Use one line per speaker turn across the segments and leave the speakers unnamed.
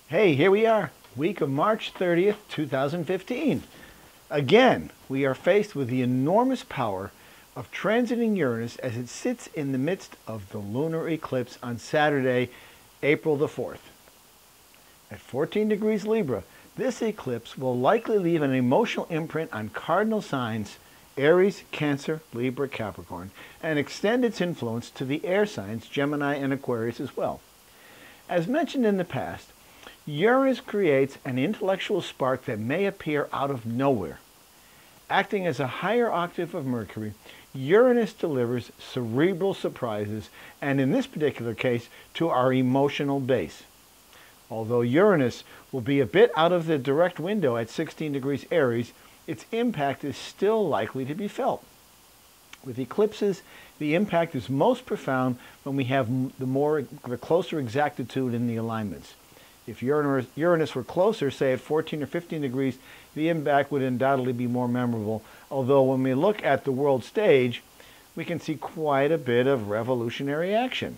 Hey, here we are, week of March 30th, 2015. Again, we are faced with the enormous power of transiting Uranus as it sits in the midst of the lunar eclipse on Saturday, April the 4th. At 14 degrees Libra, this eclipse will likely leave an emotional imprint on cardinal signs Aries, Cancer, Libra, Capricorn, and extend its influence to the air signs Gemini and Aquarius as well. As mentioned in the past, Uranus creates an intellectual spark that may appear out of nowhere. Acting as a higher octave of Mercury, Uranus delivers cerebral surprises, and in this particular case, to our emotional base. Although Uranus will be a bit out of the direct window at 16 degrees Aries, its impact is still likely to be felt. With eclipses, the impact is most profound when we have the closer exactitude in the alignments. If Uranus were closer, say at 14 or 15 degrees, the impact would undoubtedly be more memorable, although when we look at the world stage, we can see quite a bit of revolutionary action.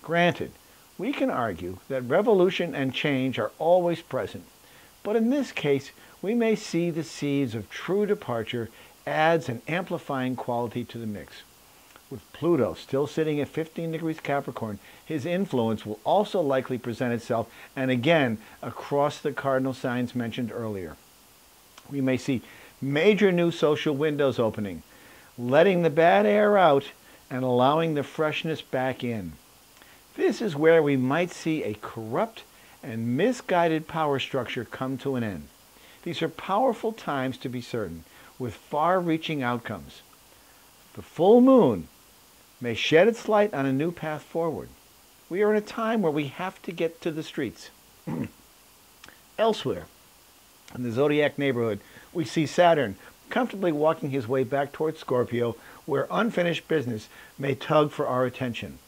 Granted, we can argue that revolution and change are always present, but in this case, we may see the seeds of true departure adds an amplifying quality to the mix. With Pluto still sitting at 15 degrees Capricorn, his influence will also likely present itself, and again, across the cardinal signs mentioned earlier. We may see major new social windows opening, letting the bad air out and allowing the freshness back in. This is where we might see a corrupt and misguided power structure come to an end. These are powerful times to be certain, with far-reaching outcomes. The full moon may shed its light on a new path forward. We are in a time where we have to get to the streets. Elsewhere, in the zodiac neighborhood, we see Saturn comfortably walking his way back towards Scorpio, where unfinished business may tug for our attention.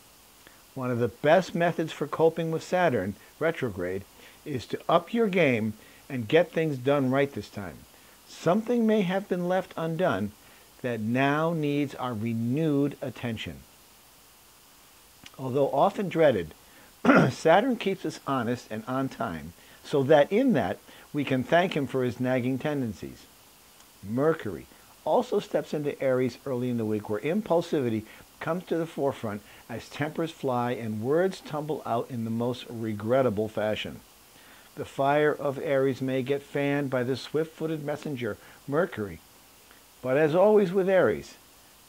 One of the best methods for coping with Saturn retrograde is to up your game and get things done right this time. Something may have been left undone that now needs our renewed attention. Although often dreaded, Saturn keeps us honest and on time, so that in that we can thank him for his nagging tendencies. Mercury also steps into Aries early in the week, where impulsivity comes to the forefront as tempers fly and words tumble out in the most regrettable fashion. The fire of Aries may get fanned by the swift-footed messenger, Mercury. But as always with Aries,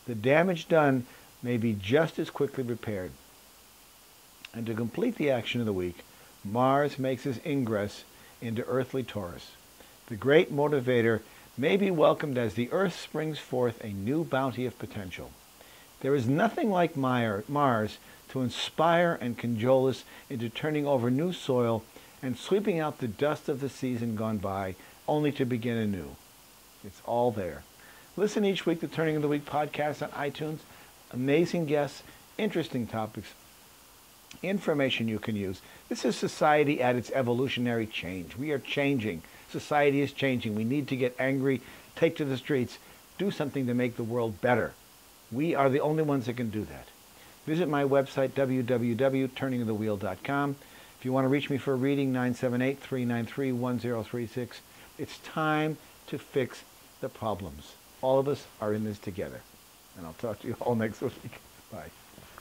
the damage done may be just as quickly repaired. And to complete the action of the week, Mars makes his ingress into earthly Taurus. The great motivator may be welcomed as the Earth springs forth a new bounty of potential. There is nothing like Mars to inspire and cajole us into turning over new soil and sweeping out the dust of the season gone by, only to begin anew. It's all there. Listen each week to Turning of the Week podcast on iTunes. Amazing guests, interesting topics, information you can use. This is society at its evolutionary change. We are changing. Society is changing. We need to get angry, take to the streets, do something to make the world better. We are the only ones that can do that. Visit my website, www.turningofthewheel.com. If you want to reach me for a reading, 978-393-1036. It's time to fix the problems. All of us are in this together. And I'll talk to you all next week. Bye.